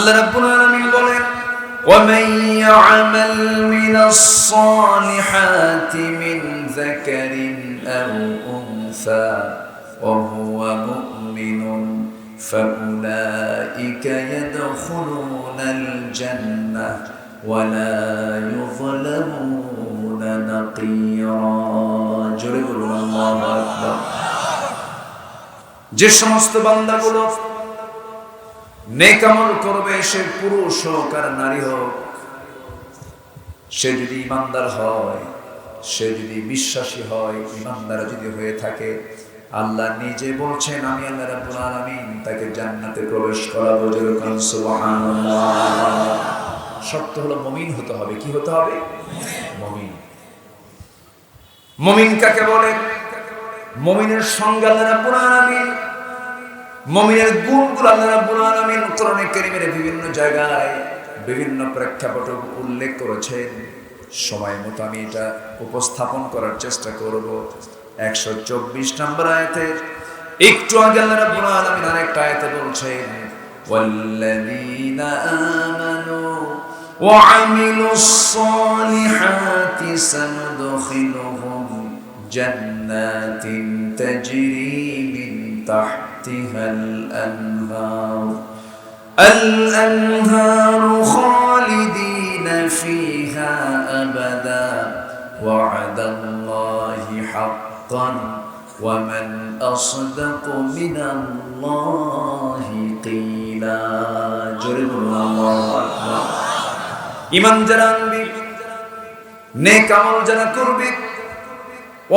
আল্লাহ রাব্বুল আলামিন বলেন وَمَن يَعْمَلْ مِنَ الصَّالِحَاتِ مِنْ ذَكَرٍ أَوْ أُنثَىٰ وَهُوَ مُؤْمِنٌ فَأُولَٰئِكَ يَدْخُلُونَ الْجَنَّةَ وَلَا يُظْلَمُونَ نَقِيرًا জোরে বলুন আল্লাহু আকবার। যে সমস্ত বান্দাগুলো নেক আমল করবে, সে পুরুষ হোক আর নারী হোক, সে যদি ইমানদার হয়, সে যদি বিশ্বাসী হয়, ইমানদার যদি হয়ে থাকে, আল্লাহ নিজে বলছেন আমি আল্লাহ রাব্বুল আলামিন তাকে জান্নাতে প্রবেশ করাবো। যেরকম সুবহানাল্লাহ। শর্ত হলো মুমিন হতে হবে। কি হতে হবে? মুমিন। মুমিন কাকে বলে? মুমিনের সংজ্ঞা আল্লাহ রাব্বুল আলামিন, মুমিনের গুণগুলো আল্লাহ রাব্বুল আলামিন কোরআনে কারীমের বিভিন্ন জায়গায় বিভিন্ন প্রেক্ষাপটে উল্লেখ করেছেন। সময় মতো আমি এটা উপস্থাপন করার চেষ্টা করব। 124 নম্বর আয়াতে একটু আগে আল্লাহ রাব্বুল আলামিন আরেকটা আয়াতে বলছেন ওয়াল্লাযীনা আমানু ওয়া আমিলুস সালিহাতি সানুদখিলুহুম জান্নাতিন তাজরি মিন তাহতিহাল আনহার খালিদিনা ফিহা আবাদা ওয়া'দাল্লাহি হাক্কান ওয়া মান আসদাকু মিনাল্লাহি কিলা। জোরে বলুন আল্লাহু আকবার। ঈমান যারা আনবে, নেক আমল যারা করবে,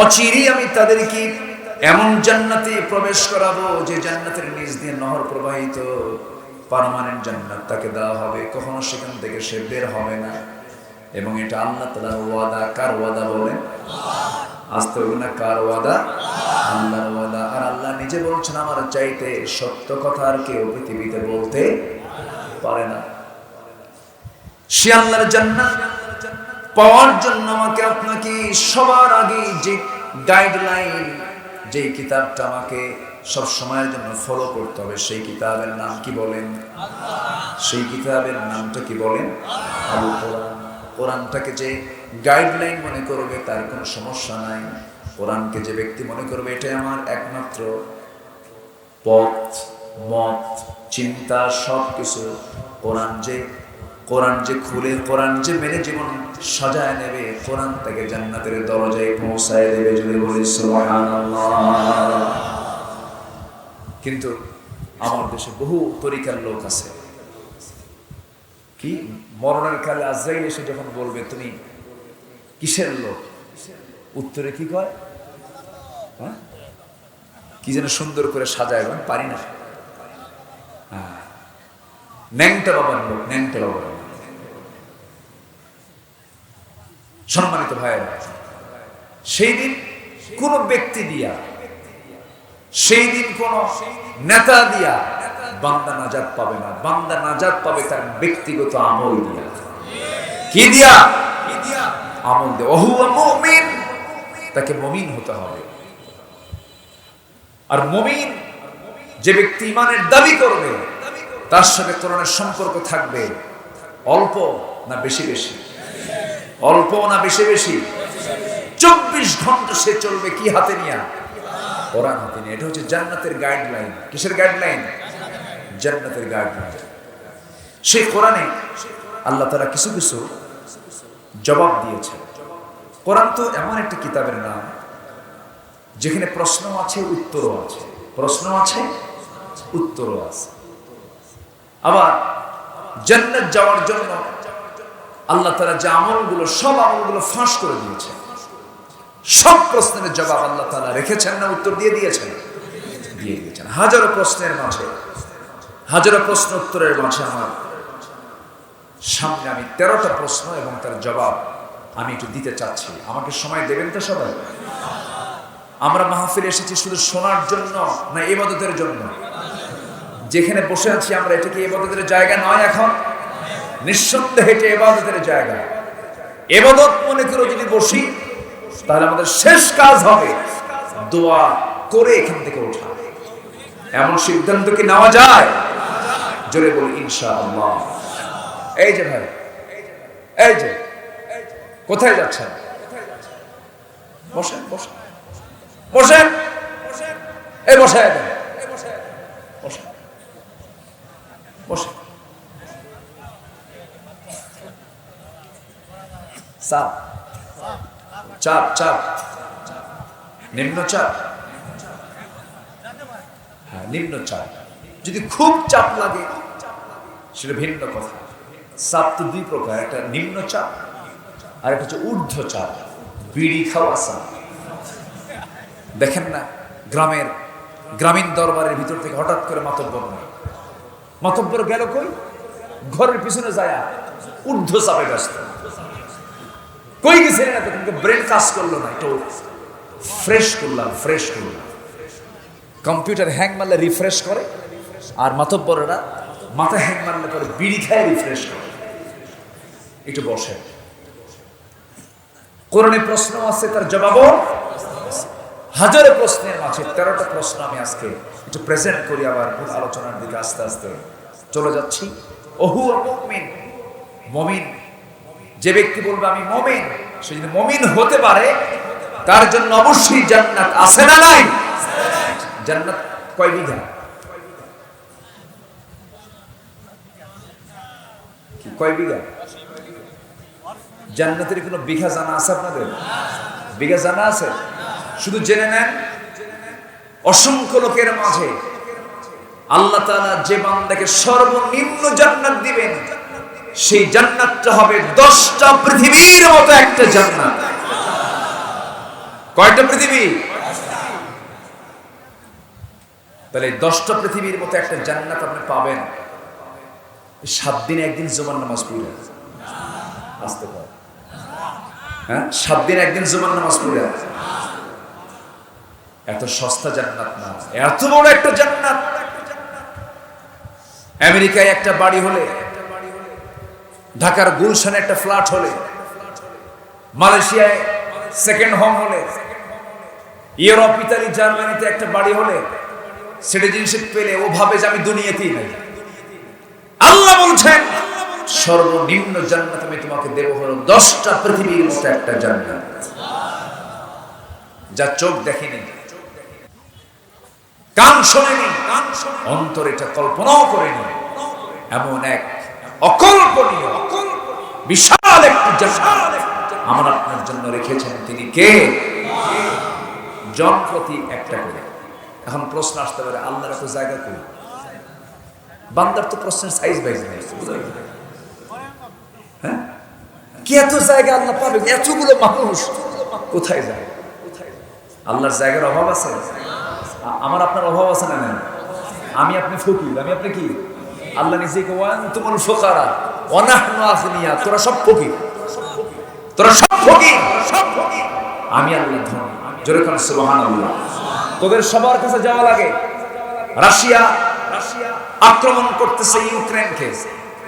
অচিরেই আমি তাদেরকে এমন জান্নাতে প্রবেশ করাবো যে জান্নাতের নিচ দিয়ে নহর প্রবাহিত, পার্মানেন্ট জান্নাত তাকে দেওয়া হবে, কখনো সেখান থেকে সে বের হবে না। এবং এটা আল্লাহ তাআলার ওয়াদা। কার ওয়াদা বলেন? আস্তে বলুন না, কার ওয়াদা? আল্লাহর ওয়াদা। আর আল্লাহ নিজে বলছেন আমার চাইতে সত্য কথা আর কেউ পৃথিবীতে বলতে পারে না। সে আল্লাহর জান্নাত পাওয়ার জন্য আমাকে আপনাকে সবার আগে যে গাইডলাইন, যে কিতাবটা আমাকে সব সময়ের জন্য ফলো করতে হবে, সেই কিতাবের নাম কি বলেন? সেই কিতাবের নামটা কি বলেন? আল কোরআন। কোরআনটাকে যে গাইডলাইন মনে করবে তার কোনো সমস্যা নাই। কোরআনকে যে ব্যক্তি মনে করবে এটাই আমার একমাত্র পথ, মত, চিন্তা, সব কিছু, কোরআন যে খুলে, কোরআন যে মেনে জীবন সাজায় নেবে, কোরআন তাকে জান্নাতের দরজায় পৌঁছায় দেবে। যদি বলি সুবহানাল্লাহ। কিন্তু আমার দেশে বহু তরিকার লোক আছে, কি মরণের কালে আজরাইল এসে যখন বলবে তুমি কিসের লোক, উত্তরে কি কয়? হ্যাঁ, কি যেন সুন্দর করে সাজায়, পারি না, ন্যাংটা বাবার লোক, ন্যাংটা বাবার। সম্মানিত ভাইয়েরা, সেই দিন কোন ব্যক্তি দিয়া, সেই দিন কোন নেতা দিয়া বান্দা নাজাত পাবে না। বান্দা নাজাত পাবে তার ব্যক্তিগত আমল দিয়া। কি দিয়া? আমল দিয়া। ওহুয়া মুমিন, তাকে মুমিন হতে হবে। আর মুমিন যে ব্যক্তি ঈমানের দাবি করবে, তার সাথে কোরআনের সম্পর্ক থাকবে অল্প না বেশি বেশি? অল্প না বেশি বেশি? 24 ঘন্টা সে চলবে কি হাতে নিয়ে? কোরআন হাতে নিয়ে। এটা হচ্ছে জান্নাতের গাইডলাইন। কিসের গাইডলাইন? জান্নাতের গাইডলাইন। সেই কোরআনে আল্লাহ তাআলা কিছু কিছু জবাব দিয়েছে। কোরআন তো এমন একটা কিতাবের নাম যেখানে প্রশ্ন আছে, উত্তরও আছে। প্রশ্ন আছে, উত্তরও আছে। আবার জান্নাত যাওয়ার জন্য আল্লাহ তাআলা যে আমলগুলো, সব আমলগুলো ফাঁস করে দিয়েছে। সব প্রশ্নের জবাব আল্লাহ তাআলা রেখেছেন না উত্তর দিয়ে দিয়েছেন? দিয়ে দিয়েছেন। হাজারো প্রশ্নের মাঝে, হাজারো প্রশ্ন উত্তরের মাঝে আমার সামনে আমি 13টা প্রশ্ন এবং তার জবাব আমি একটু দিতে চাচ্ছি। আমাকে সময় দেবেন তো সবাই? আমরা মাহফিলে এসেছি শুধু শোনার জন্য না ইবাদতের জন্য? যেখানে বসে আছি আমরা, এটা কি ইবাদতের জায়গা নয়? এখন নিঃসন্দেহে এটা ইবাদতের জায়গা। ইবাদত মনে করে যদি বসি তাহলে আমাদের শেষ কাজ হবে দোয়া করে এখান থেকে ওঠা। এমন সিদ্ধান্ত কি নেওয়া যায়? জোরে বলি ইনশাআল্লাহ। এই যে ভাই, এই যে কোথায় যাচ্ছেন? বসেন বসেন বসেন, এই বসায় দেন, বসেন বসেন। চাপ চাপ চাপ, নিম্ন চাপ, হ্যাঁ নিম্ন চাপ। যদি খুব চাপ লাগে সেটা ভিন্ন কথা। চাপ তো দুই প্রকার, একটা নিম্ন চাপ আর একটা হচ্ছে ঊর্ধ্ব চাপ, বিড়ি খাওয়া চাপ। দেখেন না গ্রামীণ দরবারের ভিতর থেকে হঠাৎ করে মাতব্বর গেল কই? ঘরের পিছনে যায় ঊর্ধ্ব চাপে ব্যস্ত। কই গেছে না? তখন ব্রেন কাজ করলো না, একটু ফ্রেশ করলাম। কম্পিউটার হ্যাং মারলে রিফ্রেশ করে, আর মাতব্বরেরা মাথা হ্যাং মারলে পরে বিড়ি খায় রিফ্রেশ করে। একটু বসে। কোরআনে প্রশ্ন আছে, তার জবাবও হাজারো প্রশ্নের মাঝে 13টা প্রশ্ন আমি আজকে একটু প্রেজেন্ট করি। আবার মূল আলোচনার দিকে আস্তে আস্তে চলে যাচ্ছি। ওহুয়া মুমিন, মুমিন যে ব্যক্তি বলবে আমি মুমিন, সে যদি মুমিন হতে পারে তার জন্য অবশ্যই জান্নাত আছে না নাই? জান্নাত কয় বিঘা? কয় বিঘা? জান্নাতের কোনো বিঘা জানা আছে আপনাদের? বিঘা জানা আছে? শুধু জেনে নেন, অসংখ্য লোকের মাঝে আল্লাহ তাআলা যে বান্দাকে সর্বনিম্ন জান্নাত দিবেন, সেই জান্নাতটা হবে 10টা পৃথিবীর মতো একটা জান্নাত। কয়টা পৃথিবী? তাহলে 10টা পৃথিবীর মতো একটা জান্নাত আপনি পাবেন 7 দিনে একদিন জুমার নামাজ পড়ে। আসতে পারে, হ্যাঁ 7 দিনে একদিন জুমার নামাজ পড়ে। এত সস্তা জান্নাত না, এত বড় একটা জান্নাত। আমেরিকায় একটা বাড়ি হলে, ঢাকার গুলশানে একটা ফ্ল্যাট হলে, মালয়েশিয়ায় সেকেন্ড হোম হলে, ইউরোপ, ইতালি, জার্মানিতে একটা বাড়ি হলে, সিটিজেনশিপ পেলে ও ভাবে যে আমি দুনিয়াতেই নাই। আল্লাহ বলছেন সর্বনিম্ন জান্নাত আমি তোমাকে দেব হলো 10টা পৃথিবীর মতো একটা জান্নাত, যা চোখ দেখেনি, কান শোনেনি, অন্তর এটা কল্পনাও করেনি। এমন এক অকল্পনীয় বিশাল একটি জান্নাত আমার আপনার জন্য রেখেছেন। তিনি কে? জন প্রতি একটা করে। এখন প্রশ্ন আসতে পারে, আল্লাহর এত জায়গা কই? বান্দার তো প্রশ্নের সাইজ বাইজ নেই। হ্যাঁ, কি এত জায়গা আল্লাহ পাবে? এতগুলো মানুষ কোথায় যায়? আল্লাহর জায়গার অভাব আছে? আমার আপনার অভাব আছে না? আমি আপনি ফকির, আমি আপনি কি? আল্লাহ নিজেকে ওয়ান্তুমুল ফুকারা ওয়া নাহনু আগনিয়া, তোরা সব ফকির, তোরা সব ফকির, আমি আল্লাহ ধনী। জোরে বলেন সুবহানাল্লাহ। তোদের সবার কাছে যাওয়া লাগে। রাশিয়া আক্রমণ করতেছে ইউক্রেনকে,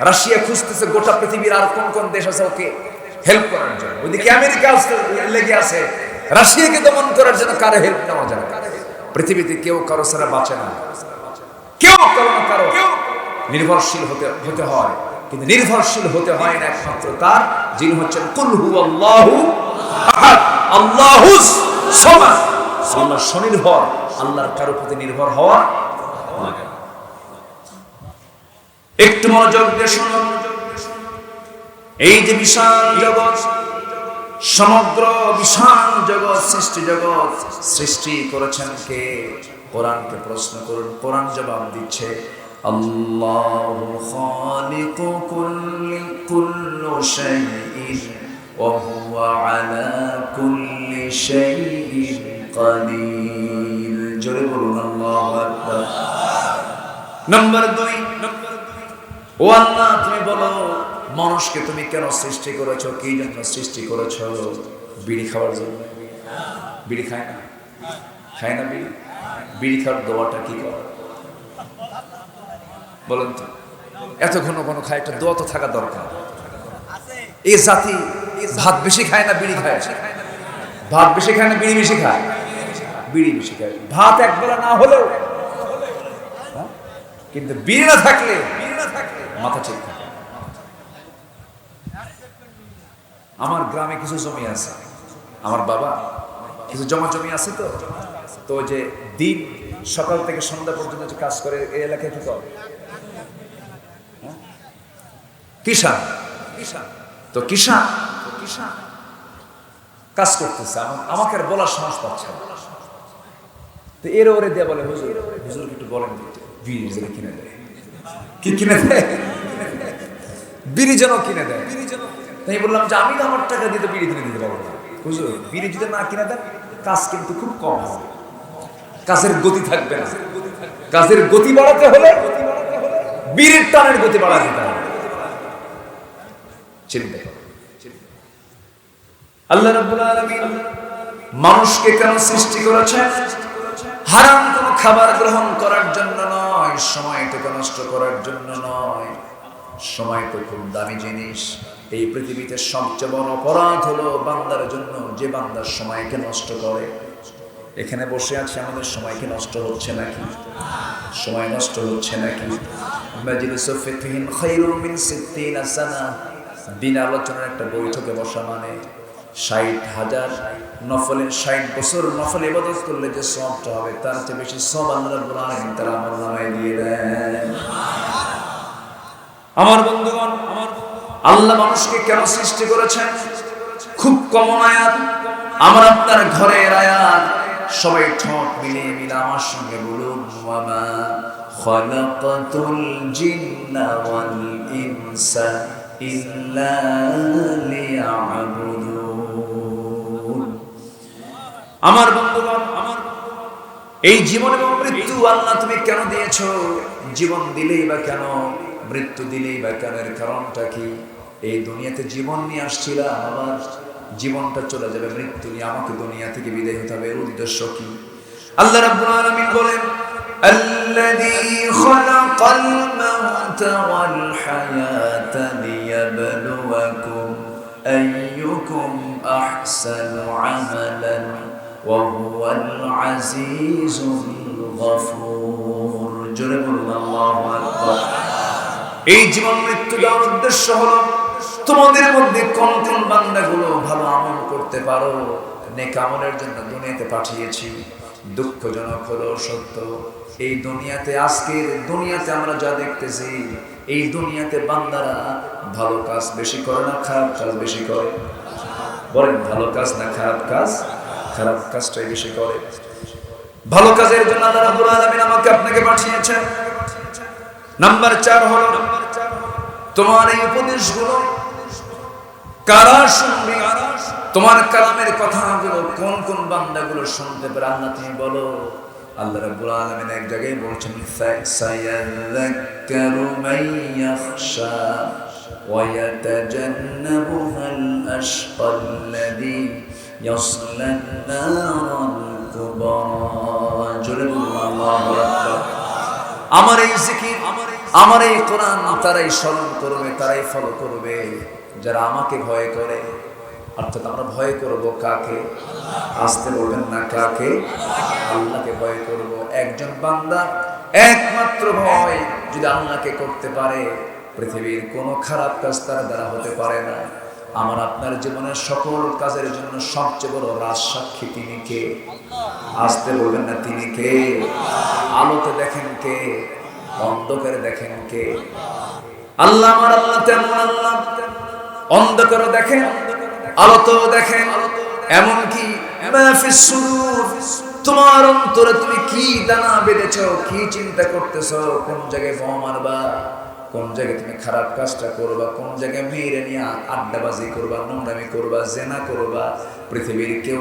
রাশিয়া খুঁজতেছে গোটা পৃথিবীর আর কোন কোন দেশ আছে ওকে হেল্প করার জন্য। ওইদিকে আমেরিকা লেগে আছে রাশিয়াকে দমন করার জন্য। কারে হেল্প নেওয়া যায়? পৃথিবীতে কেউ কারো ছাড়া বাঁচে না, কেউ কারো না কারো নির্ভরশীল হতে হয়। কিন্তু নির্ভরশীল হতে হয় না একমাত্র তার, যিনি হচ্ছেন কুল হুয়াল্লাহু আহাদ, আল্লাহুস সামাদ। আল্লাহ স্বনির্ভর, আল্লাহর কারো প্রতি নির্ভর হওয়া। একটু মনোযোগ দিয়ে শুনুন। এই যে বিশাল জগৎ, সমগ্র বিশাল জগৎ, সৃষ্টি জগৎ সৃষ্টি করেছেন কে? কোরআনকে প্রশ্ন করুন, কোরআন জবাব দিচ্ছে আল্লাহু খালিকু কুল্লি শাইইন ওয়া হুয়া আলা কুল্লি শাইইন কাদির। জোরে বলুন আল্লাহু আকবার। নাম্বার 2, ও আল্লাহ তুমি বলো মানুষকে তুমি কেন সৃষ্টি করেছো? কি জন্য সৃষ্টি করেছো? বিড়ি খাওয়ার জন্য? বিড়ি খায় না? খায় না বিড়ি? বিড়ি খাওয়ার দোয়াটা কি করে বলেন তো? এত ঘন ঘন খায়, একটা দোয়া তো থাকা দরকার। এই জাতি ভাত বেশি খায় না বিড়ি খায়? ভাত বেশি খায় না বিড়ি বেশি খায়? বিড়ি বেশি খায়। ভাত একবেলা না হলেও, কিন্তু বিড়ি না থাকলে মাথা ঠিক থাকে। আমার গ্রামে কিছু জমি আছে, আমার বাবা কিছু জমি আছে, তো যে দিন সকাল থেকে সন্ধ্যা পর্যন্ত যে কাজ করে এই এলাকায় কি করে কিষান। তো কিষান কাজ করতেছে, আমাকে আর বলার সাহস পাচ্ছে না। তো এর ওরে দিয়ে বলে, হুজুর একটু বলেন বিড়ি যেন কিনে দেয়। কি কিনে দেয়? বিড়ি যেন কিনে দেয়। তাই বললাম যে আমি তো আমার টাকা দিয়ে বিড়ি কিনে দিতে পারবো না হুজুর, বিড়ি যদি না কিনে দেন কাজ কিন্তু খুব কম হবে, কাজের গতি থাকবে না। কাজের গতি বাড়াতে হলে বিড়ির টানের গতি বাড়া দিতে হবে। চিন্তা করো, আল্লাহ রাব্বুল আলামিন মানুষকে কেন সৃষ্টি করেছেন? হারাম কোনো খাবার গ্রহণ করার জন্য নয়, সময়টাকে নষ্ট করার জন্য নয়। সময় তো খুব দামি জিনিস। এই পৃথিবীতে সবচেয়ে বড় অপরাধ হলো বান্দার জন্য যে বান্দার সময়কে নষ্ট করে। এখানে বসে আছি, আমাদের সময়কে নষ্ট হচ্ছে নাকি? সময় নষ্ট হচ্ছে নাকি? মাজলিসু ফিকহিন খায়রুম মিন 60 সানা। বিনা আলোচনার একটা বৈঠকে বসা মানে 60,000 নফলের 60 বছর নফল ইবাদত করলে যে সওয়াবটা হবে তার চেয়ে বেশি সওয়াব আল্লাহ রাব্বুল আলামিন তার আমলনামায় দিয়ে দেন। আমার বন্ধুগণ, আল্লাহ মানুষকে কেন সৃষ্টি করেছেন? খুব কমন আয়াত, আমার আপনার ঘরের আয়াত। সবাই ঠোঁট মিলিয়ে আমার সঙ্গে বলুন, ওয়ামা খালাকাতুল জিন্না ওয়াল ইনসা ইল্লা লিয়াবুদুন। আমার বন্ধুগণ, এই জীবন এবং মৃত্যু আল্লাহ তুমি কেন দিয়েছো? জীবন দিলেই বা কেন, মৃত্যু দিলেই বা কেন? এর কারণটা কি? এই দুনিয়াতে জীবন নিয়ে আসছিলাম, আবার জীবনটা চলে যাবে, মৃত্যু নিয়ে আমাকে দুনিয়া থেকে বিদায় হতে হবে। এর উদ্দেশ্য কি? আল্লাহ রাব্বুল আলামিন বলেন, আল্লাযী খালাকাল মাউতা ওয়াল হায়াতা লিয়াবলুয়াকুম আইয়ুকুম আহসানু আমালান ওয়া হুয়াল আজিজুল গফুর। জোরে বলুন আল্লাহু আকবার। এই জীবন মৃত্যু দেওয়ার উদ্দেশ্য হলো তোমাদের মধ্যে কোন কোন বান্দাগুলো ভালো আমল করতে পারো, নেক আমলের জন্য দুনিয়াতে পাঠিয়েছি। দুঃখজনক হলো সত্য, এই দুনিয়াতে, আজকের দুনিয়াতে আমরা যা দেখতেছি, এই দুনিয়াতে বান্দারা ভালো কাজ বেশি করে না খারাপ কাজ বেশি করে? বলেন, ভালো কাজ না খারাপ কাজ? খারাপ কাজটাই বেশি করে। ভালো কাজের জন্য আল্লাহ রাব্বুল আলামিন আমাকে আপনাকে পাঠিয়েছেন। নাম্বার 4 হলো তোমার এই উপদেশগুলো কারা শুনবে? তোমার কালামের কথাগুলো কোন কোন বান্দাগুলো শুনতে পারে? আল্লাহ তুমি বলো। আল্লাহ রাব্বুল আলামিন এক জায়গায় বলছেন, সায়াযাক্কারু মান ইয়াখশা ওয়া ইয়াতাজান্নাবুহাল আশকাল্লাযী ইয়াসলান নারাল কুবরা। জোরে বলুন আল্লাহু আকবার। আমার এই জিকির, আমার এই কোরআন তারাই স্মরণ করবে, তারাই ফলো করবে যারা আমাকে ভয় করে। অর্থাৎ আমরা ভয় করব কাকে? আসতে বলবেন না, কাকে? আল্লাহকে ভয় করব। একজন বান্দা একমাত্র ভয় যদি আল্লাহকে করতে পারে, পৃথিবীর কোনো খারাপ কাজ তার দ্বারা হতে পারে না। আমার আপনার জীবনের সকল কাজের জন্য সবচেয়ে বড় রাজসাক্ষী তিনি কে? আসতে বলবেন না, তিনি কে? আলোতে দেখেন কে? অন্ধকারে দেখেন কে? আল্লাহ। আমার আল্লাহ তেমন আল্লাহ, অন্ধকারও দেখেন, আলোতেও দেখেন। এমনকি মাফিস সুদূর, তোমার অন্তরে তুমি কি দানা বেঁধেছো, কি চিন্তা করতেছো, কোন জায়গায় বোমা মারবা, কোন জায়গায় তুমি খারাপ কাজটা করবা, কোন জায়গায় মেয়েরে নিয়ে আড্ডাবাজি করবা, নোংরামি করবা, জেনা করবা, পৃথিবীর কেউ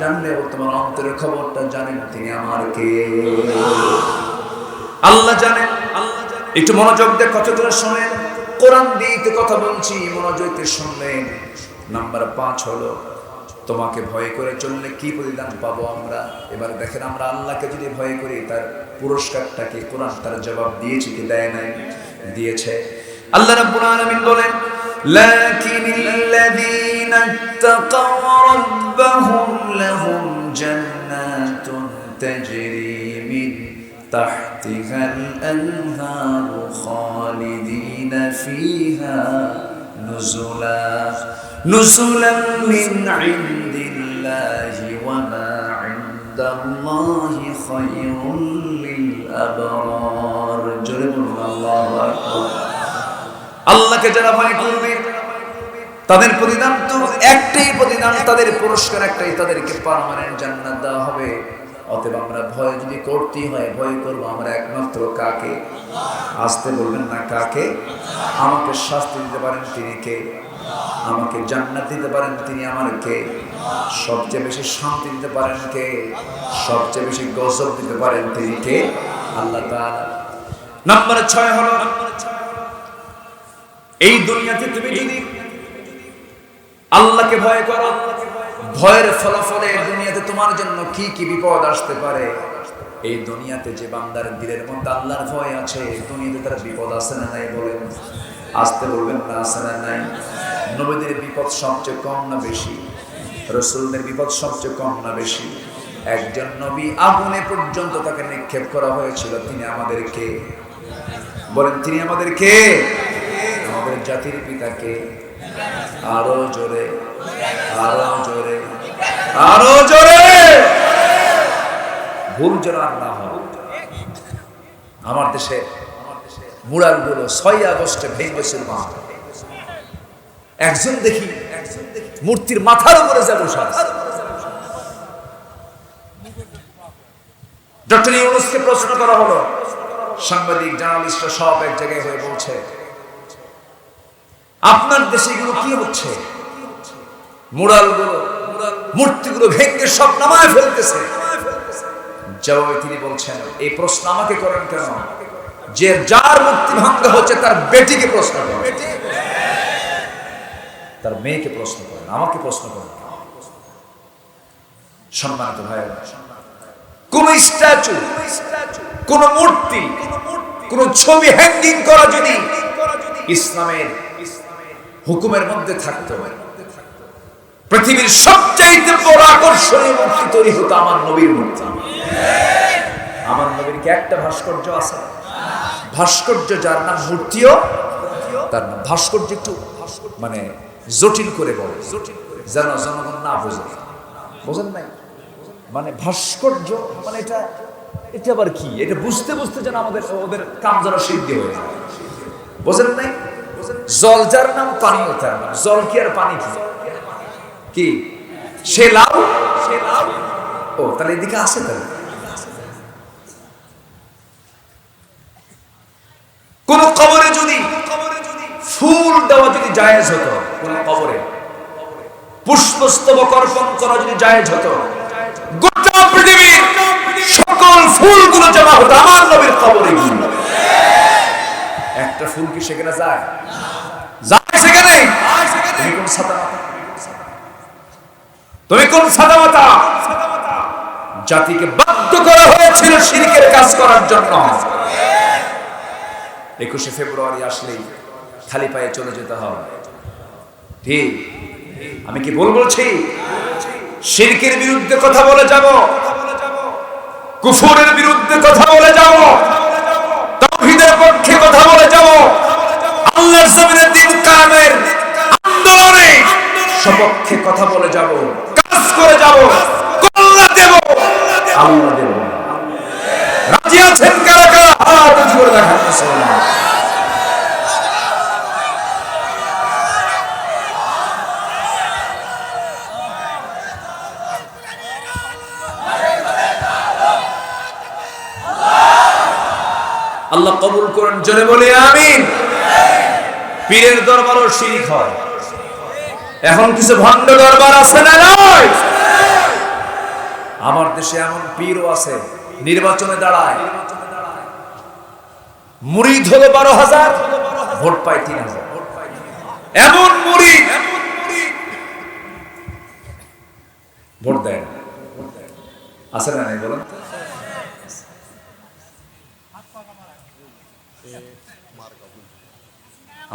জানলেও তোমার অন্তরের খবরটা জানেন তিনি আমার কে? আল্লাহ জানেন। একটু মনোযোগ দিয়ে কথা ধরে শোনেন, কোরআন দিয়ে কথা বলছি, মনোযোগ দিয়ে শুনলেন। নাম্বার 5 হলো তোমাকে ভয় করে চললে কি প্রতিদান পাবো আমরা। এবার দেখেন, আমরা আল্লাহকে যদি ভয় করি তার পুরস্কারটা কি? কোরআন তার জবাব দিয়েছে কি দেয় নাই? দিয়েছে। আল্লাহ রাব্বুল আলামিন বলেন, লাকিনিল্লাযীনা ইত্তাকাও রাব্বাহুম লাহুম জান্নাতুন তাজরি মিন তাহতিহাল আনহারু খালিদিন فيها نزلا نزلا من عند الله وما عند الله خير للأبرار جرب الله أكبر আল্লাহকে যারা ভয় করবে তাদের প্রতিদান তো একটাই প্রতিদান, তাদের পুরস্কার একটাই, তাদেরকে পার্মানেন্ট জান্নাত দেওয়া হবে। অতএব আমরা ভয় যদি করতেই হয়, ভয় করবো আমরা একমাত্র কাকে? আসতে বলবেন না কাকে? আমাকে শাস্তি দিতে পারেন তিনি কে? আমাকে জান্নাত দিতে পারেন তিনি আমার কে? সবচেয়ে বেশি শান্তি দিতে পারেন কে? সবচেয়ে বেশি গজব দিতে পারেন তিনি কে? আল্লাহ তাআলা। নাম্বার 6 হলো এই দুনিয়াতে তুমি যদি আল্লাহকে ভয় করো, ভয়ের ফলাফলে দুনিয়াতে তোমার জন্য কি কি বিপদ আসতে পারে। এই দুনিয়াতে যে বান্দার দিলের মধ্যে আল্লাহর ভয় আছে, দুনিয়াতে তার বিপদ আছে না নাই বলেন? আসতে বলবেন না আছে না নাই? নবীদের বিপদ সবচেয়ে কম না বেশি? রাসূলদের বিপদ সবচেয়ে কম না বেশি? একজন নবী আগুনে পর্যন্ত তাকে নিক্ষেপ করা হয়েছিল, তিনি আমাদের কে? বলেন তিনি আমাদের কে? আমাদের জাতির পিতা কে? আরো জোরে, আরো জোরে, আরো জোরে। ভুল যেন আর না হয়। আমার দেশে মুরালগুলো 6 আগস্টে ভেঙেছিল। একজন দেখি মূর্তির মাথার উপরে যা বসে আছে। ডক্টর ইউনূসকে প্রশ্ন করা হলো, সাংবাদিক জার্নালিস্টরা সব এক জায়গায় হয়ে বলছে আপনার দেশে এগুলো কি হচ্ছে? মুরালগুলো, মূর্তিগুলো ভেঙে সব নামায় ফেলতেছে। জবাবে তিনি বলছেন, এই প্রশ্ন আমাকে করেন কেন? যে যার মূর্তি ভাঙা হচ্ছে তার বেটিকে প্রশ্ন করেন, তার মেয়েকে প্রশ্ন করেন, আমাকে প্রশ্ন করেন। সম্মানিত ভাইয়েরা, কোন স্ট্যাচু, কোন মূর্তি, কোন ছবি হ্যাঙ্গিং করা যদি ইসলামের হুকুমের মধ্যে থাকতে হয়, পৃথিবীর সবচাইতে বড় আকর্ষণীয় মূর্তি তৈরি হতো আমার নবীর মূর্তি। আমার নবীর কি একটা ভাস্কর্য আছে? ভাস্কর্য যার নাম মূর্তিও তার নাম। ভাস্কর্য একটু মানে জটিল করে বলে যেন জনগণ না বোঝে। বোঝেন নাই? মানে ভাস্কর্য মানে এটা এটা আবার কি? এটা বুঝতে বুঝতে যেন আমাদের ওদের কাম যেন সিদ্ধি হয়ে যায়। বোঝেন নাই? জল যার নাম পানিও তার নাম। জল কি আর পানি কি? কি সে লাউ? ও তাহলে এদিকে আছে। তাহলে কোন কবরে যদি ফুল দেওয়া যদি জায়েজ হতো, কোন কবরে পুষ্পস্তবক অর্পণ করা যদি জায়েজ হতো, গোটা পৃথিবীর সকল ফুলগুলো জমা হতো আমার নবীর কবরে। একটা ফুল কি সেখানে যায়? যায় সেখানে? তুমি কোন সাদামাতা? তুমি কোন সাদামাতা? জাতিকে বাধ্য করা হয়েছিল শিরকের কাজ করার জন্য। 21শে ফেব্রুয়ারি আসলেই খালি পায়ে চলে যেতে হবে। ঠিক আমি কি ভুল বলছি? শিরকের বিরুদ্ধে কথা বলে যাব, কুফরের বিরুদ্ধে কথা বলে যাব, তাওহীদের পক্ষে কথা বলে যাব, আল্লাহর জমিনে দ্বীন কায়েমের আন্দোলনে সপক্ষে কথা বলে যাব, কাজ করে যাব, কল্যাণ দেব, আল্লাহ দেব। রাজি আছেন কারা কারা? হাত উঁচু করে দেখান। আল্লাহ কবুল করেন, জোরে বলি আমিন। পীরের দরবারও শিরক হয়। এখন কিছু ভণ্ড দরবার আছে না নয়? আমার দেশে এমন পীরও আছে নির্বাচনে দাঁড়ায়, মুরিদ হলো 12,000, ভোট পায় 3,000। এমন মুরিদ ভোট দেয় আছে না নাই বলেন?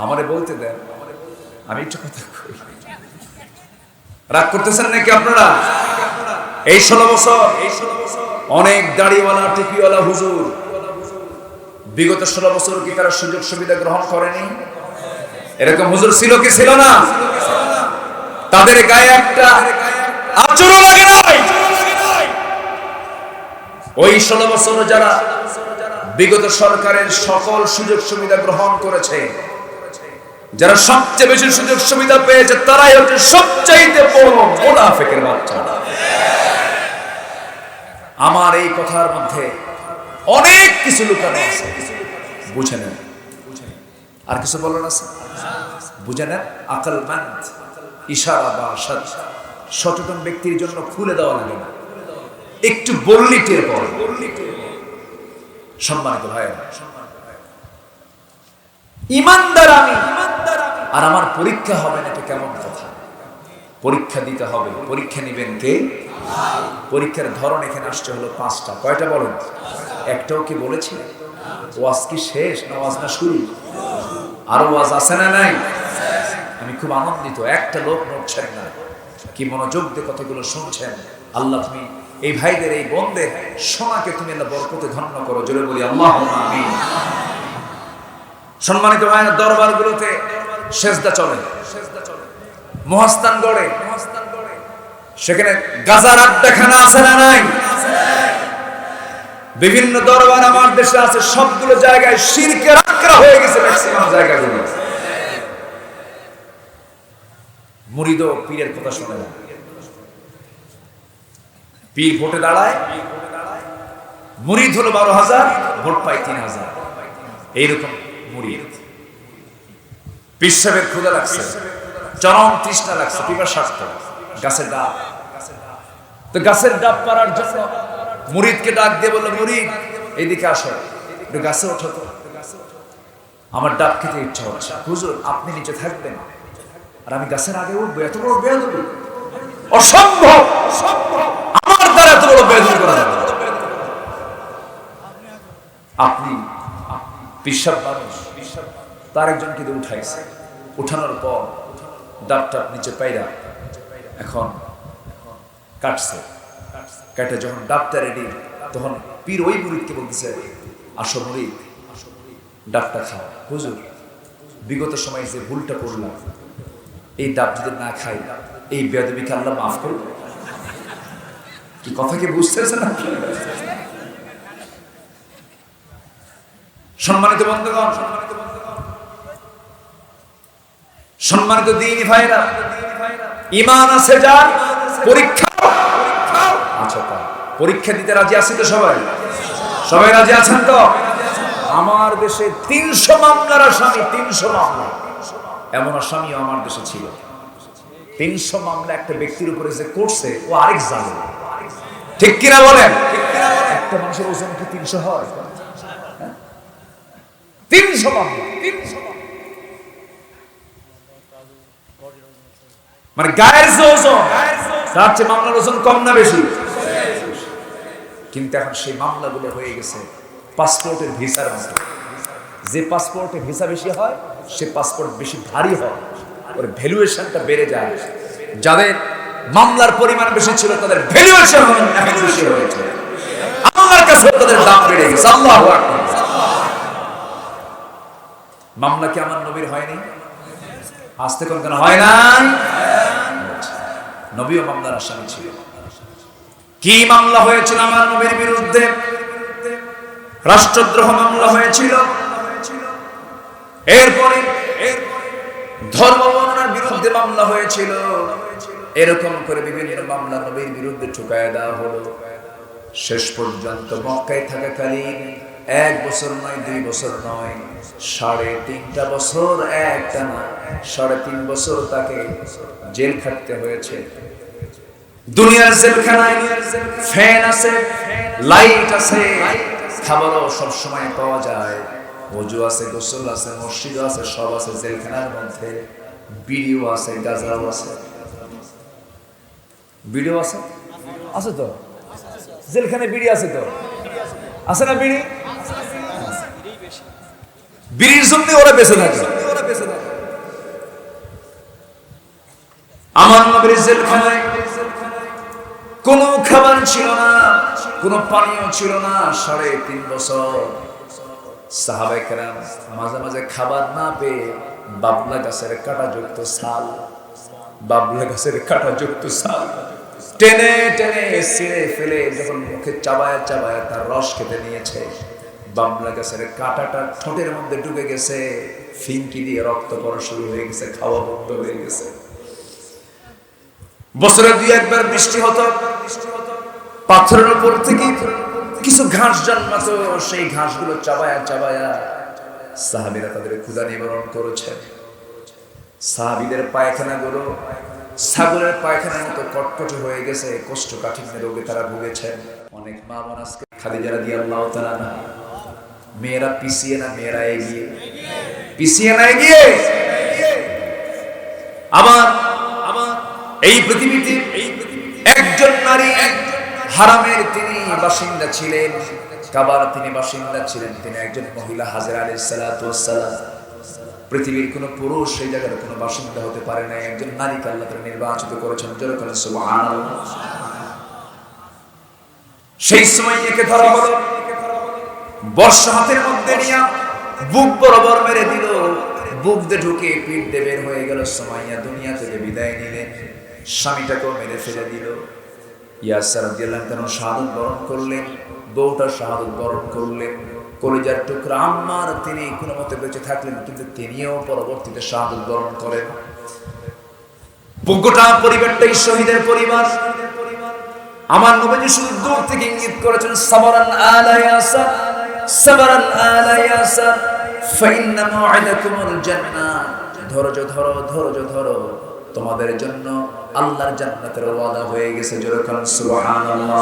আমারে বলতে দেন, আমি একটু কথা কই। রাগ করতেছেন নাকি আপনারা? এই 16 বছর অনেক দাড়িওয়ালা টুপিওয়ালা হুজুর বিগত 16 বছর কি তারা সুযোগ সুবিধা গ্রহণ করেনি? এরকম হুজুর ছিল কি ছিল না? তাদের গায়ে একটা আচরণ লাগে নাই। ওই 16 বছর যারা বিগত সরকারের সকল সুযোগ সুবিধা গ্রহণ করেছে, যারা সবচেয়ে বেশি সুযোগ সুবিধা পেয়েছে, তারাই হচ্ছে সবচাইতে বড় মুনাফিকের বাচ্চা। আমার এই কথার মধ্যে অনেক কিছু লুকানো আছে, বুঝে নেন। আর কিছু বলার আছে? বুঝে নেন। আকলমন্দ, ইশারা বা সচেতন ব্যক্তির জন্য খুলে দেওয়া লাগে না, একটু বললি টের পাওয়া। সম্মানিত ভাইয়েরা, ইমানদার আমি, আর আমার পরীক্ষা হবে না, এটা কেমন কথা? পরীক্ষা দিতে হবে। পরীক্ষা নেবেন কে? পরীক্ষার ধরন এখানে আসছে হলো 5টা। কয়টা বলেন? একটাও কি বলেছি? ওয়াজ কি শেষ না ওয়াজ না শুরু? আরো ওয়াজ আছে না নাই? আমি খুব আনন্দিত, একটা লোক নড়ছেন না, কি মনোযোগ দিয়ে কথাগুলো শুনছেন। আল্লাহ তুমি এই ভাইদের, এই বোনদের শোনাকে তুমি আল্লাহ বরকতে ধন্য করো। জোরে বলি আল্লাহুম্মা আমিন। সম্মানিত ভাইয়েরা, দরবারগুলোতে সেজদা চলে, মহাস্থান গড়ে, সেখানে গাজার আড্ডাখানা আছে না নাই? বিভিন্ন দরবার আমার দেশে আছে, সবগুলো জায়গায় শিরকের আখড়া হয়ে গেছে ম্যাক্সিমাম জায়গাগুলো। মুরিদ পীরের কথা শোনে না, পীর ভোটে দাঁড়ায়, মুরিদ হলো 12,000, ভোট পায় 3,000। এইরকম মুরিদ। পীর সাহেবের ক্ষুধা লাগছে, চরম তৃষ্ণা লাগছে, পিপাসার্থ, গাছের ডাব। তো গাছের ডাব পাড়ার জন্য মুরিদকে ডাক দিয়ে বলল, মুরিদ এইদিকে আসো, একটু গাছে ওঠো তো, আমার ডাব খেতে ইচ্ছা হচ্ছে। হুজুর আপনি নিচে থাকবেন আর আমি গাছের আগে উঠবো? এত বড় বেয়াদবি, অসম্ভব, আমার দ্বারা এত বড় বেয়াদবি করা যাবে না। আপনি পিসাব মানুষ, তার একজনকে দিয়ে উঠাইছে, উঠানোর পর ডাবটা নিচে পাইরা এখন কাটছে, কাটে যখন ডাবটা রেডি, তখন পীর ওই মুরিদকে বলতেছে, আসো মুরিদ ডাবটা খাও। হুজুর বিগত সময়ে যে ভুলটা করলাম, এই ডাব যদি না খাই, এই বেয়াদবিকে আল্লাহ মাফ করবে? কি কথা কি বুঝতেছে না? সম্মানিত বন্ধুগণ, সম্মানিত দ্বীনি ভাইরা, ঈমান আছে যার, পরীক্ষা আচ্ছা, তা পরীক্ষা দিতে রাজি আছি তো? সবাই সবাই রাজি আছেন তো? আমার দেশে 300 মামলার আসামি, 300 মামলা। এমন আসামিও আমার দেশে ছিল। 300 মামলা একটা ব্যক্তির উপরে যে করছে, ও আরেক জালেম। ঠিক কিনা বলেন? একটা মানুষের ওজন কি 300 হয়? 300 মামলা, মানে গায়ের যে ওজন, তার চেয়ে মামলার ওজন কম না বেশি? কিন্তু এখন সেই মামলাগুলো হয়ে গেছে পাসপোর্টের ভিসার মতো। যে পাসপোর্টে ভিসা বেশি হয়, সে পাসপোর্ট বেশি ভারী হয়, ওর ভ্যালুয়েশনটা বেড়ে যায়। যাদের মামলার পরিমাণ বেশি ছিল, তাদের ভ্যালুয়েশন এখন বেশি হয়েছে, আমার কাছে তাদের দাম বেড়ে গেছে। আল্লাহু আকবার। মামলা কি আমার নবীর হয়নি? আসতে কোন কেন হয় নাই? নবীও মামলার আসামি ছিল। কি মামলা হয়েছিল আমার নবীর বিরুদ্ধে? রাষ্ট্রদ্রোহ মামলা হয়েছিল। এরপরে ধর্ম বর্ণনার বিরুদ্ধে মামলা হয়েছিল। এরকম করে বিভিন্ন মামলা নবীর বিরুদ্ধে ঠুকায় দেওয়া হলো। শেষ পর্যন্ত মক্কায় থাকাকালীন 1 বছর নয়, 2 বছর নয়, 3.5 বছর, একটানা 3.5 বছর তাকে জেল খাটতে হয়েছে। দুনিয়ার জেলখানায় ফ্যান আছে, লাইট আছে, খাবারও সব সময় পাওয়া যায়, ওযু আছে, গোসল আছে, মসজিদ আছে, সব আছে জেলখানার মধ্যে। বিড়িও আছে, গাঁজাও আছে। বিড়িও আছে, আছে তো জেলখানায়, বিড়ি আছে তো, আছে না বিড়ি? বিড়ির জন্য ওরা বেঁচে থাকে। আমার নবীর জেলখানায় কোনো খাবার ছিল না, কোনো পানীয় ছিল না। 3.5 বছর সাহাবায়ে কেরাম মাঝে মাঝে খাবার না পেয়ে বাবলা গাছের কাঁটাযুক্ত ছাল, বাবলা গাছের কাঁটাযুক্ত ছাল টেনে টেনে ছিঁড়ে ফেলে যখন মুখে চাবায়া চাবায়া তার রস খেতে নিয়েছে, বাবলা গাছের কাঁটাটা ঠোঁটের মধ্যে ঢুকে গেছে, ফিনকি দিয়ে রক্ত পড়া শুরু হয়ে গেছে, খাওয়া বন্ধ হয়ে গেছে। বছরে 2-1 বৃষ্টি হতো, পাথরের উপর থেকে কিছু ঘাস জন্মাতো, সেই ঘাসগুলো চাবায়া চাবায়া সাহাবীরা তাদের ক্ষুধা নিবারণ করেছেন। সাহাবীদের পায়খানাগুলো ছাগলের পায়খানার মতো কটকটে হয়ে গেছে, কোষ্ঠকাঠিন্য রোগে তারা ভুগেছেন। অনেক মা বোন আজকে খাদিজা রাদিয়াল্লাহু তাআলা না, মেয়েরা পিছিয়ে না, মেয়েরা এগিয়ে, পিছিয়ে না এগিয়ে। আমার এই পৃথিবীতে একজন নারী হারামের তিনি বাসিন্দা ছিলেন, কাবার তিনি বাসিন্দা ছিলেন, তিনি একজন মহিলা হাজেরা আলাইহিস সালাতু ওয়াস সালাম। পৃথিবীর কোন পুরুষ সেই জায়গার কোন বাসিন্দা হতে পারে না, একজন নারীকে আল্লাহ তাআলা নির্বাচিত করেছেন। জোরে বলেন সুবহানাল্লাহ। সেই সময় একে ধরা হলো, বর্ষা হাতের মধ্যে নিয়ে বুক বরাবর মেরে দিল, বুক দিয়ে ঢুকে পিঠ দিয়ে বের হয়ে গেল। সুমাইয়া দুনিয়া থেকে বিদায় নিলেন, স্বামীটাকেও মেরে ফেলে দিল। ইয়াসির রাদিয়াল্লাহু তাআলা শাহাদাত বরণ করলেন, বউটা শাহাদাত বরণ করলেন। কলিজার টুকরা আম্মার তিনি কোনো মতে বেঁচে থাকলেন, কিন্তু তিনিও পরবর্তীতে শাহাদাত বরণ করেন। গোটা পরিবারটাই শহীদের পরিবার। আমার নবীজি শুধু দূর থেকে ইঙ্গিত করেছেন, সাবরান আলা ইয়াসির, সাবরান আলা ইয়াসির ফাইন্না মাউইদাকুমুল জান্নাহ। ধৈর্য ধরো, ধৈর্য ধরো, তোমাদের জন্য আল্লাহর জান্নাতের ওয়াদা হয়ে গেছে। জোরে বলেন সুবহানাল্লাহ।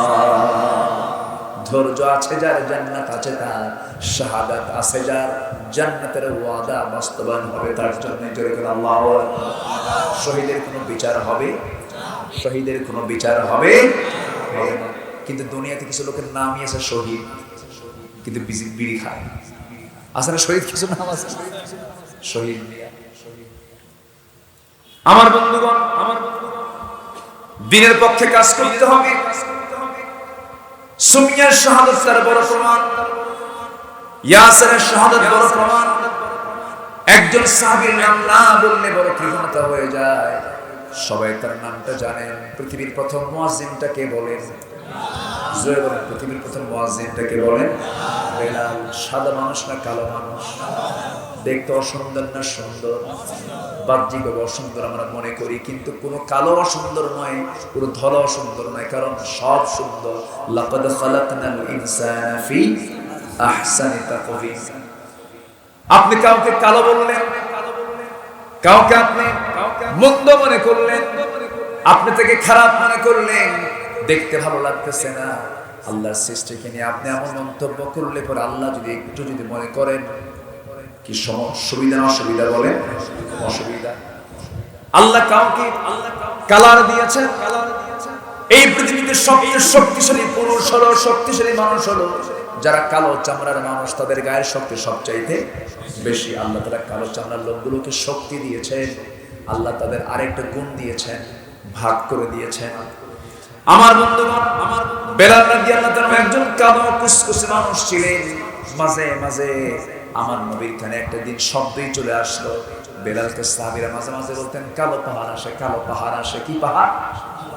ধৈর্য আছে যার, জান্নাত আছে তার, শাহাদাত আছে যার, জান্নাতের ওয়াদা বাস্তবায়ন হবে তার জন্য। জোরে বলেন আল্লাহু আকবার। শহীদের কোনো বিচার হবে, শহীদের কোনো বিচার হবে না। কিন্তু দুনিয়াতে কিছু লোকের নামই আছে শহীদ, কিন্তু বিড়ি খায়। আসলে শহীদ কিছু নাম আছে, শহীদ। আমার বন্ধুগণ, দিনের পক্ষে কাজ করতে হবে। সুমিয়ার শাহাদাত তার বড় প্রমাণ, ইয়াসিরের শাহাদাত বড় প্রমাণ। একজন সাহাবীর নাম না বললে বড় কৃপণতা হয়ে যায়। সবাই তার নামটা জানেন। পৃথিবীর প্রথম মুয়াজ্জিনটা কে বলেন? জোরে বলেন, পৃথিবীর প্রথম মুয়াজ্জিনটা কে বলেন? বেলাল। সাদা মানুষ না কালো মানুষ? দেখতে অসুন্দর না সুন্দর? বাহ্যিকভাবে অসুন্দর আমরা মনে করি, কিন্তু কোনো কালো অসুন্দর নয়, কোনো ধলা অসুন্দর নয়, কারণ সব সুন্দর। লাকাদ খালাকনাল ইনসানা ফি আহসানি তাকওয়িম। আপনি কাউকে কালো বললেন, কাউকে আপনি মন্দ মনে করলেন, আপনি তাকে খারাপ মনে করলেন, দেখতে ভালো লাগতেছে না, আল্লাহর সৃষ্টিকে নিয়ে আপনি এমন মন্তব্য করলে পরে আল্লাহ যদি একটু যদি মনে করেন কি সুবিধা না অসুবিধা বলেন? অসুবিধা। আল্লাহ কাউকে কালার দিয়েছে। এই পৃথিবীতে সবচেয়ে শক্তিশালী পুরুষ হলো, শক্তিশালী মানুষ হলো যারা কালো চামড়ার মানুষ, তাদের গায়ের শক্তি সবচাইতে বেশি। আল্লাহ তাআলা কালো চামড়ার লোকগুলোকে শক্তি দিয়েছেন, আল্লাহ তাদের আরেকটা গুণ দিয়েছেন, ভাগ করে দিয়েছেন। আমার বন্ধুগণ, বেলাল রাদিয়াল্লাহু তাআলা একজন কালো কুসকুসে মানুষ ছিলেন। মাঝে মাঝে আমার নবীর কানে একটা দিন শব্দই চলে আসলো। বেলালকে সাহাবীরা মাঝে মাঝে বলতেন, কালো পাহাড় আসে, কালো পাহাড় আসে। কি পাহাড়?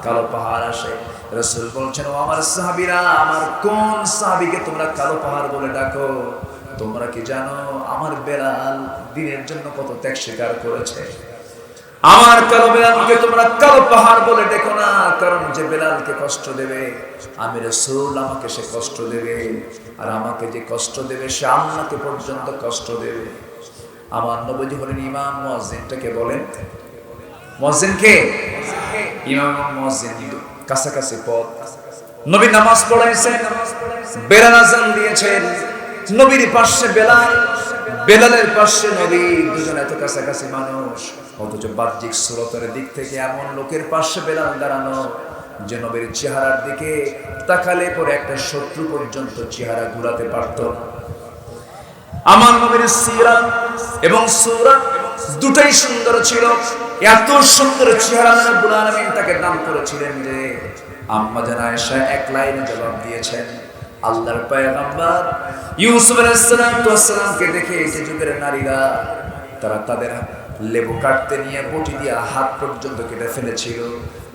কালো পাহাড় আসে। রাসূল বলছেন, ও আমার সাহাবীরা, আমার কোন সাহাবীকে তোমরা কালো পাহাড় বলে ডাকো? তোমরা কি জানো আমার বেলাল দিনের জন্য কত ত্যাগ স্বীকার করেছে? আমার কালো বেলালকে তোমরা কালো পাহাড় বলে দেখো না, কারণ যে বেলালকে কষ্ট দেবে আমি রাসূল, আমাকে সে কষ্ট দেবে, আর আমাকে যে কষ্ট দেবে সে আল্লাহকে পর্যন্ত কষ্ট দেবে। আমার নবীজি হলেন ইমাম। মুয়াজ্জিনটাকে বলেন, মুয়াজ্জিন কে? ইমাম। মুয়াজ্জিন কাছাকাছি পদ। নবী নামাজ পড়াইছেন, বেলাল আযান দিয়েছেন, নবীর পাশে বেলাল, বেলালের পাশে নবী, দুজন এত কাছাকাছি মানুষ, অথচ বাহ্যিক সুরতের দিক থেকে এমন লোকের পাশে বেলাল দাঁড়ানো যে নবীর চেহারার দিকে তাকালে পরে একটা শত্রু পর্যন্ত চেহারা ঘুরাতে পারত না। আমার নবীর সিরাত এবং সূরাত দুটাই সুন্দর ছিল। এত সুন্দর চেহারা রব্বুল আলামিন তাকে নাম করেছিলেন যে আম্মা জান আয়েশা এক লাইনে জবাব দিয়েছেন, আল্লাহর পয়গম্বর ইউসুফ আলাইহিস সালামকে দেখে এই যুগের নারীরা তারা তাদের লেবু কাটতে নিয়ে বটি দিয়ে হাত পর্যন্ত কেটে ফেলেছিল।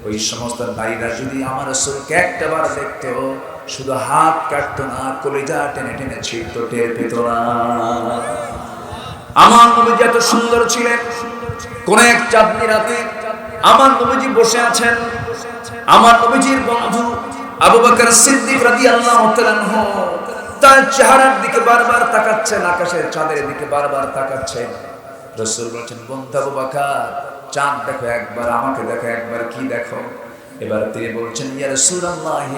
ওই সমস্ত নারীরা যদি আমার রাসূলকে একটাবার দেখতো, শুধু হাত কাটতো না, কলিজা টেনে টেনে ছিঁড়তো, টের পেত না। আমার নবীজি এত সুন্দর ছিলেন। কোন এক চাঁদনি রাতে আমার নবীজি বসে আছেন, আমার নবীজির বন্ধু আবু বকর সিদ্দিক রাদিয়াল্লাহু তাআলা আনহু তার চেহারার দিকে বারবার তাকাচ্ছেন, আকাশের চাঁদের দিকে বারবার তাকাচ্ছেন। রাসূল বলেছেন, বন্ধু আবু বকর, চাঁদ দেখো একবার, আমাকে দেখো একবার, কি দেখো? এবার তিনি বলছেন, ইয়া রাসূলুল্লাহ,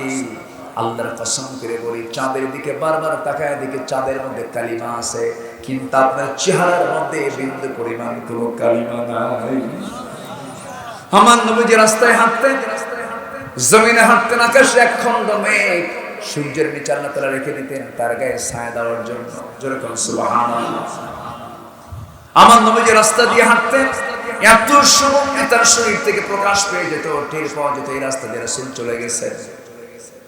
আল্লাহর কসম করে বলি, চাঁদের দিকে বারবার তাকায় দেখি চাঁদের মধ্যে কালিমা আছে, কিন্তু আপনার চেহারার মধ্যে বিন্দু পরিমাণ কোনো কালিমা নাই। আমার নবীজি রাস্তায় হাঁটতেন, জমিনে হাঁটতেন, আকাশে এক খণ্ড মেঘ সূর্যের নিচে আল্লাহ তাআলা রেখে দিতেন তার গায়ে ছায়া দেওয়ার জন্য। জোরে কোন সুবহানাল্লাহ। আমার নবীজি রাস্তা দিয়ে হাঁটতেন, এত সময় তার শরীর থেকে প্রকাশ পেয়ে যেত, টের পাওয়া যেত এই রাস্তা দিয়ে রাসূল চলে গেছে।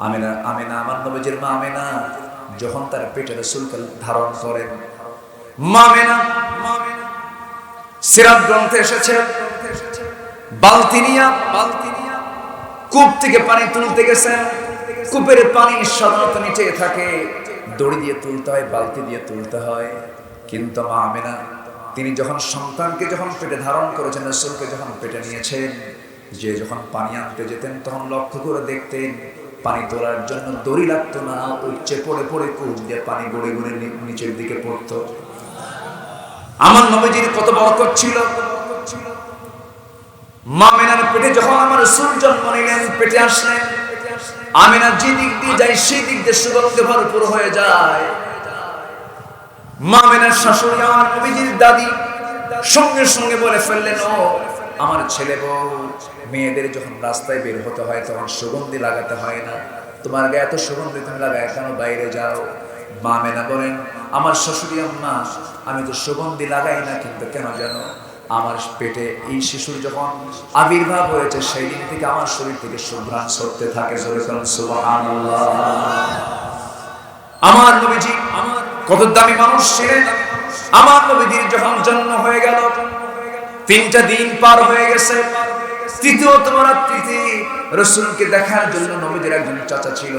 আমিনা আমার নবীজির মা আমিনা যখন তার পেটে রাসূলকে ধারণ করেন, মা আমিনা সিরাত গ্রন্থে এসেছে, বালতি নিয়া কূপ থেকে পানি তুলতে গেছেন। কূপের পানি সাধারণত নিচে থাকে, দড়ি দিয়ে তুলতে হয়, বালতি দিয়ে তুলতে হয়। কিন্তু মা আমিনা তিনি যখন সন্তানকে যখন পেটে ধারণ করেছেন, রাসূলকে যখন পেটে নিয়েছেন, যে যখন পানি আনতে যেতেন তখন লক্ষ্য করে দেখতেন পানি তোলার জন্য দড়ি লাগতো না, উচ্চে পড়ে পড়ে কূপ দিয়ে পানি গড়ে গড়ে নিচের দিকে পড়তো। আমার নবীজির কত বরকত ছিল। মা আমিনার পেটে যখন আমার রাসূল জন্ম নিলেন, পেটে আসলেন, আমিনা যে দিক দিয়ে যায় সেই দিক দিয়ে সুগন্ধে ভরপুর হয়ে যায়। মা আমিনার শাশুড়ি আমার নবীজির দাদি সঙ্গে সঙ্গে বলে ফেললেন, ও আমার ছেলে বউ, মেয়েদের যখন রাস্তায় বের হতে হয় তখন সুগন্ধি লাগাতে হয় না, তোমার গায়ে এত সুগন্ধি তুমি লাগায় কেন, বাইরে যাও। মা আমিনা বলেন, আমার শাশুড়ি আম্মা, আমি তো সুগন্ধি লাগাই না, কিন্তু কেন জানো, আমার পেটে এই শিশুর যখন আবির্ভাব হয়েছে সেই দিন থেকে আমার শরীর থেকে সুঘ্রাণ ছড়তে থাকে। সুবহানাল্লাহ। আমার নবীজি কত দামি মানুষ ছিলেন। আমার নবীজির যখন জন্ম হয়ে গেল, 3টা দিন পার হয়ে গেছে, তৃতীয়তম রাত্রিতে রাসূলকে দেখার জন্য নবীজির একজন চাচা ছিল,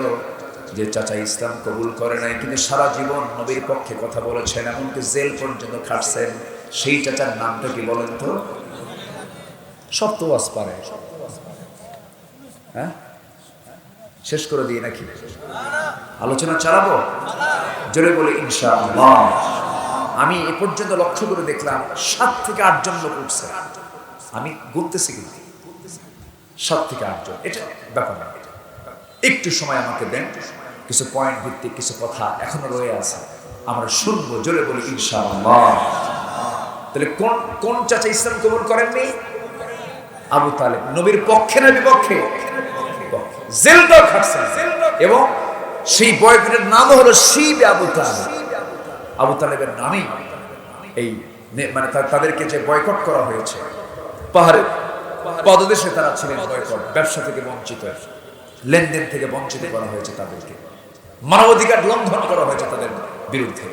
যে চাচা ইসলাম কবুল করে নাই, কিন্তু সারা জীবন নবীর পক্ষে কথা বলেছেন, এমনকি জেল পর্যন্ত খাটছেন। সেই চাচার নামটা কি বলেন তো? সব তো ওয়াজ পারে, হ্যাঁ? শেষ করে দিই নাকি? আলোচনা চালাবো? জোরে বলে ইনশাআল্লাহ। আমি এ পর্যন্ত লক্ষ্য করে দেখলাম 7 থেকে 8 জন লোক উঠছে। আমি গুনতেছি কিন্তু 7 থেকে 8 জন, এটা ব্যাপার না। একটু সময় আমাকে দেন, কিছু পয়েন্ট ভিত্তিক কিছু কথা এখনো রয়ে আছে, আমরা শুনবো। জোরে বলি ইনশাআল্লাহ। তাহলে কোন চাচা ইসলাম কবুল করেননি? আবু তালেব। নবীর পক্ষে না বিপক্ষে? জেলটাও খাটছেন, এবং সেই বয়ফ্রেন্ডের নাম হলো শিব আবু তালেব। আবু তালেবের নামেই এই মানে তাদেরকে যে বয়কট করা হয়েছে, পাহাড়ের পদদেশে তারা ছিলেন বয়কট, ব্যবসা থেকে বঞ্চিত, লেনদেন থেকে বঞ্চিত করা হয়েছে তাদেরকে, মানবাধিকার লঙ্ঘন করা হয়েছে তাদের বিরুদ্ধে।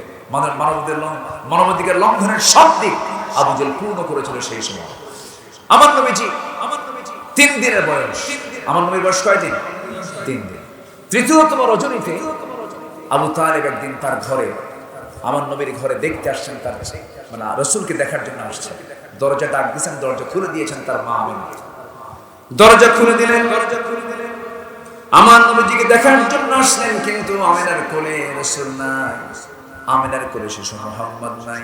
মানবাধিকার লঙ্ঘনের সব দিক আবু জেল পূর্ণ করেছিল সেই সময়। আমার নবীজি 3 দিনের বয়স। আমার নবীর বয়স কয়দিন? 3 দিন। তৃতীয়তম রজনীতে আবু তালেব একদিন তার ঘরে, আমার নবীর ঘরে দেখতে আসছেন, তার মানে রাসূলকে দেখার জন্য আসছেন। দরজা ডাক দিয়েছেন, দরজা খুলে দিয়েছেন তার মা আমিনা। দরজা খুলে দিলেন, আমার নবীজিকে দেখার জন্য আসলেন, কিন্তু আমিনার কোলে রাসূল নাই, আমিনার কোলে শিশু মুহাম্মদ নাই।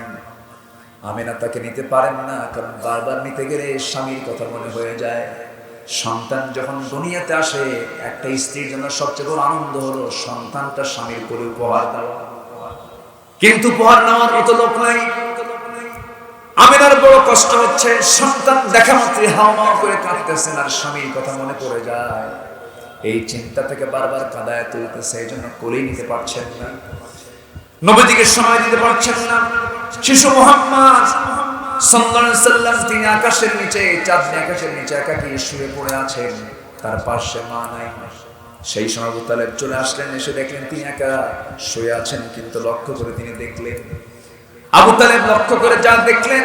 আমিনা তাকে নিতে পারেন না, কারণ বারবার নিতে গেলে স্বামীর কথা মনে হয়ে যায়। সন্তান যখন দুনিয়াতে আসে, একটা স্ত্রীর জন্য সবচেয়ে বড় আনন্দ হলো সন্তানটা স্বামীর কোলে উপহার দেওয়া, কিন্তু উপহার নেওয়ার মতো লোক নাই। আমিনার বড় কষ্ট হচ্ছে, সন্তান দেখা মাত্রই হাওয়া করে কাঁদতেছেন, আর স্বামীর কথা মনে পড়ে যায়। এই চিন্তা থেকে বারবার কাঁদায় তুলতেছে, এই জন্য কোলেই নিতে পারছেন না, নবীজিকে সময় দিতে পারছেন না। শিশু মুহাম্মদ সাল্লাল্লাহু আলাইহি ওয়াসাল্লাম তিনি আকাশের নিচে, চাঁদনি আকাশের নিচে একাকী শুয়ে পড়ে আছেন, তার পাশে মা নাই। সেই সময় আবু তালেব চলে আসলেন, এসে দেখলেন তিনি একা শুয়ে আছেন, কিন্তু লক্ষ্য করে তিনি দেখলেন, আবু তালেব লক্ষ্য করে যা দেখলেন,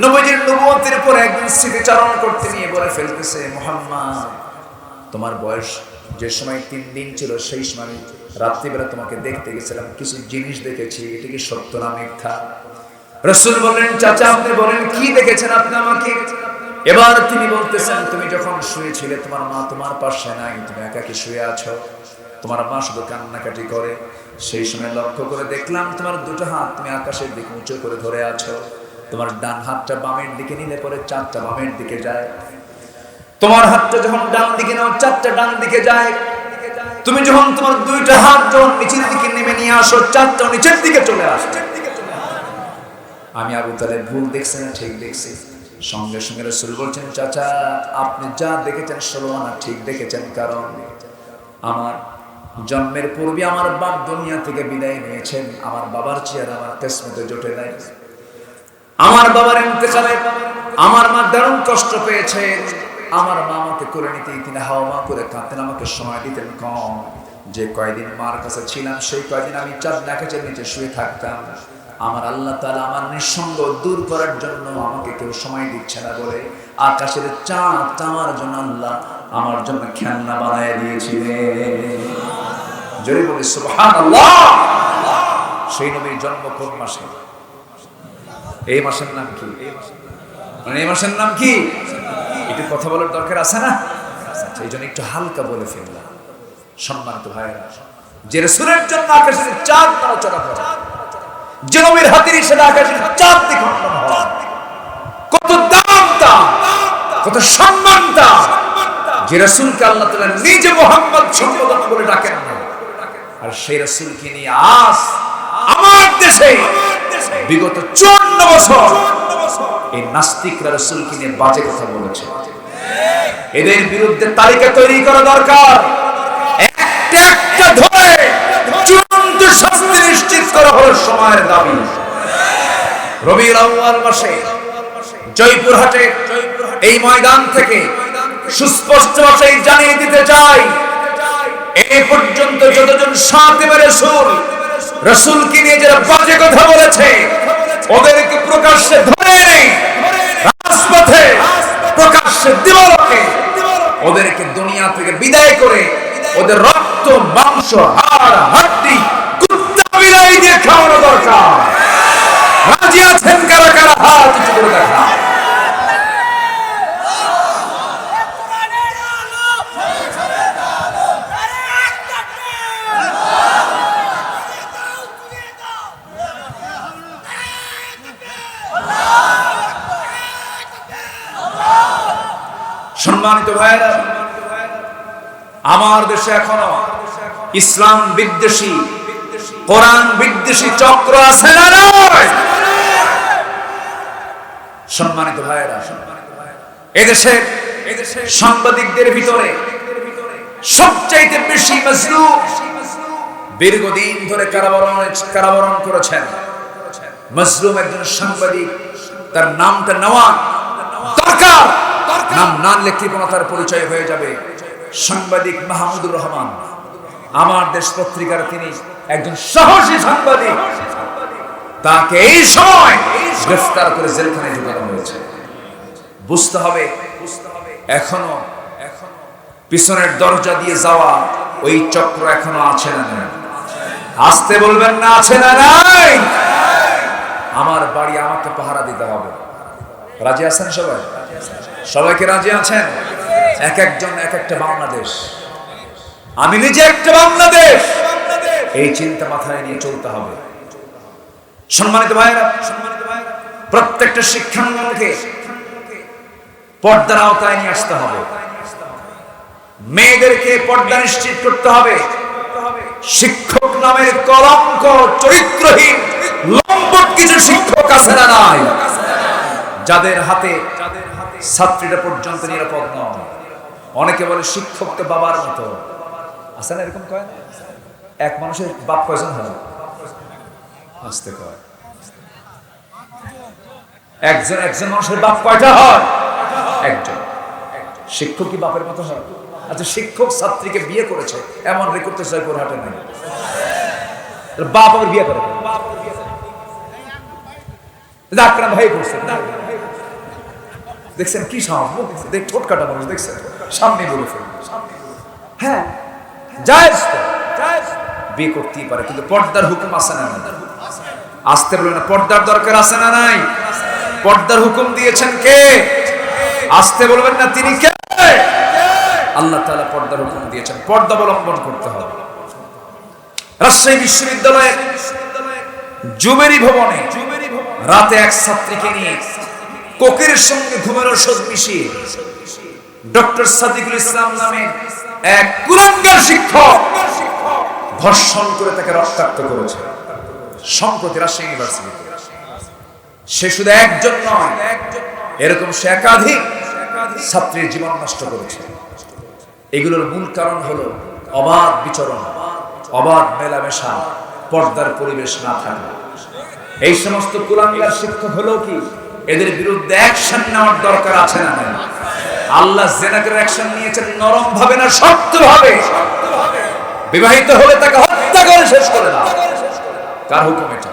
নবীজির নবুয়তের উপর একদিন স্মৃতিচারণ করতে নিয়ে বলে ফেলতেছে, মুহাম্মদ, তোমার বয়স যে সময় 3 দিন ছিল, সেই সময় রাত্রিবেলা তোমাকে দেখতে গেছিলাম, কিছু জিনিস দেখেছি, এটা কি সত্য না মিথ্যা? রাসূল বললেন, চাচা আপনি বলেন কি দেখেছেন আপনি আমাকে? এবার তিনি বলতেছেন, তুমি যখন শুয়েছিলে তোমার মা তোমার পাশে নাই, তুমি একাকী শুয়ে আছো, তোমার মা শুধু কান্নাকাটি করে। সেই সময় লক্ষ্য করে দেখলাম তোমার দুটো হাত তুমি আকাশের দিকে উঁচু করে ধরে আছো, তোমার ডান হাতটা বামের দিকে নিলে পরে 4টা বামের দিকে যায়, তোমার হাতটা যখন ডান দিকে নাও 4টা ডান দিকে যায়, তুমি যখন তোমার 2টা হাত যখন নিচের দিকে নেমে নিয়ে আসো 4টা নিচের দিকে চলে আসে। আমি আবু তালেব ভুল দেখছি না ঠিক দেখছি? সঙ্গে সঙ্গে রাসূল বলছেন, চাচা আপনি যা দেখেছেন 16 আনা ঠিক দেখেছেন, কারণ আমার জন্মের পূর্বে আমার বাপ দুনিয়া থেকে বিদায় নিয়েছেন, আমার বাবার চেহারা আমার কিসমতে জোটে নাই, আমার বাবার ইন্তেকালে আমার মা দারুণ কষ্ট পেয়েছেন, আমার মা আমাকে করে নিতে তিনি হাওয়া করে কাঁদতেন, আমাকে সময় দিতেন কম, যে কয়দিন মার কাছে ছিলাম সেই কয়দিন আমি চাঁদ আকাশের নিচে শুয়ে থাকতাম, আমার আল্লাহ তাআলা আমার নিঃসঙ্গ দূর করার জন্য আমাকে কেউ সময় দিচ্ছে না বলে আকাশের চাঁদ আমার জন্য আল্লাহ আমার জন্য খেলনা বানায় দিয়েছিলেন। জোরে বলি সুবহানাল্লাহ। সেই নবীর জন্ম কোন মাসে? এই মাসের নাম কি? মানে এই মাসের নাম কি? একটু কথা বলার দরকার আছে না? এই জন্য একটু হালকা বলে ফেললাম। সম্মানিত ভাইরা, যে রাসূলের জন্য আকাশের চাঁদ নড়াচড়া করে, যে নবীর হাতের ইশারা আকাশের চাঁদ দ্বিখণ্ডন হয়, কত দামটা, কত সম্মানটা, যে রাসূলকে আল্লাহ তাআলা নিজে মুহাম্মদ সম্বোধন করে ডাকেন না, আর সেই রাসূলকে নিয়ে আজ আমার দেশে বিগত 54 বছর এই নাস্তিকরা রাসূলকে নিয়ে বাজে কথা বলেছে। এদের বিরুদ্ধে তালিকা তৈরি করা দরকার, একটা একটা ধরে চূড়ান্ত শাস্তি নিশ্চিত করা হলো সময়ের দাবি। রবিউল আউয়াল মাসে জয়পুরহাটে এই ময়দান থেকে সুস্পষ্ট ভাষায় জানিয়ে দিতে চাই, এই পর্যন্ত যতজন সাতিবে রাসূল, রাসূলকে নিয়ে যারা বাজে কথা বলেছে, ওদেরকে প্রকাশ্যে ধরে এনে রাজপথে প্রকাশ্যে দিবালোকে ওদেরকে দুনিয়া থেকে বিদায় করে ওদের রক্ত মাংস হাড় হাড্ডি কুত্তা বিলাই দিয়ে খাওয়ানো দরকার। রাজি আছেন কারা কারা? হাত উঁচু করে দেখা। সম্মানিত ভাইরা, আমার দেশে এখনো ইসলাম বিদ্বেষী, কোরআন বিদ্বেষী চক্র আছে না নয়? সম্মানিত ভাইরা, এদেশে সাংবাদিকদের ভিতরে সবচাইতে বেশি মাজলুম, দীর্ঘদিন ধরে কারাবরণ করেছেন মাজলুম একজন সাংবাদিক, তার নামটা নেওয়া দরকার, নাম না নিলে কৃপণতার পরিচয় হয়ে যাবে। সাংবাদিক মাহমুদুর রহমান, আমার দেশ পত্রিকার তিনি একজন সাহসী সাংবাদিক, তাকে এই সময় গ্রেফতার করে জেলখানায় ঢুকানো হয়েছে। বুঝতে হবে এখনো পিছনের দরজা দিয়ে যাওয়া ওই চক্র এখনো আছে না নাই? আসতে বলবেন না, আছে না নাই? আমার বাড়ি আমাকে পাহারা দিতে হবে। রাজি আছেন সবাই? সবাইকে রাজি আছেন? এক একজন এক একটা বাংলাদেশ, আমি নিজে একটা বাংলাদেশ, এই চিন্তা মাথায় নিয়ে চলতে হবে। সম্মানিত ভাইরা, প্রত্যেকটা শিক্ষাঙ্গনকে পর্দার আওতায় নিয়ে আসতে হবে, মেয়েদেরকে পর্দা নিশ্চিত করতে হবে। শিক্ষক নামের কলঙ্ক, চরিত্রহীন লম্পট কিছু শিক্ষক আছে না নাই, যাদের হাতে ছাত্রীরা পর্যন্ত নিরাপদ নয়। অনেকে বলে শিক্ষক তো বাবার মতো, আছে না এরকম কয় না? এক মানুষের বাপ কয়জন হয়? আসতে কয় একজন মানুষের বাপ কয়টা হয়? একজন। শিক্ষক কি বাপের মতো হয়? আচ্ছা, শিক্ষক ছাত্রীকে বিয়ে করেছে, এমন রেকর্ড তো জয়পুরহাটে নাই। বাপ আবার বিয়ে করে, আকরাম ভাই করছে, দেখছেন কি সাহস, দেখ ঠোঁট কাটা মানুষ, দেখছেন সামনে বলে ফেল। হ্যাঁ জায়েজ তো, বিয়ে করতেই পারে, কিন্তু পর্দার হুকুম আছে না? আসতে বলে না, পর্দার দরকার আছে না নাই? পর্দার হুকুম দিয়েছেন কে? আসতে বলবেন না, তিনি কে? আল্লাহ তাআলা পর্দার হুকুম দিয়েছেন, পর্দা অবলম্বন করতে হবে। রাজশাহী বিশ্ববিদ্যালয়ের জুবেরি ভবনে রাতে এক ছাত্রীকে নিয়ে কোকের সঙ্গে ঘুমের ওষুধ মিশিয়ে ডক্টর সাদিকুল ইসলাম নামে এক কুলাঙ্গার শিক্ষক ধর্ষণ করে তাকে রক্তাক্ত করেছে সম্প্রতি রাজশাহী ইউনিভার্সিটিতে। সে শুধু একজন নয়, এরকম সে একাধিক ছাত্রীর জীবন নষ্ট করেছে। এগুলোর মূল কারণ হলো অবাধ বিচরণ, অবাধ মেলামেশা, পর্দার পরিবেশ না থাকা। এই সমস্ত কুলাঙ্গার শিক্ষক হলো কি, এদের বিরুদ্ধে অ্যাকশন নেওয়ার দরকার আছে না? আল্লাহ জেনাকের অ্যাকশন নিয়েছেন নরম ভাবে না শক্ত ভাবে? বিবাহিত হলে তাকে হত্যা করে শেষ করে দাও। কার হুকুম এটা?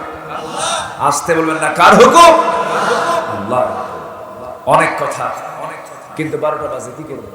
আসতে বলবেন না, কার হুকুম? আল্লাহ। অনেক কথা, কিন্তু 12টা বাজে, কি করবো?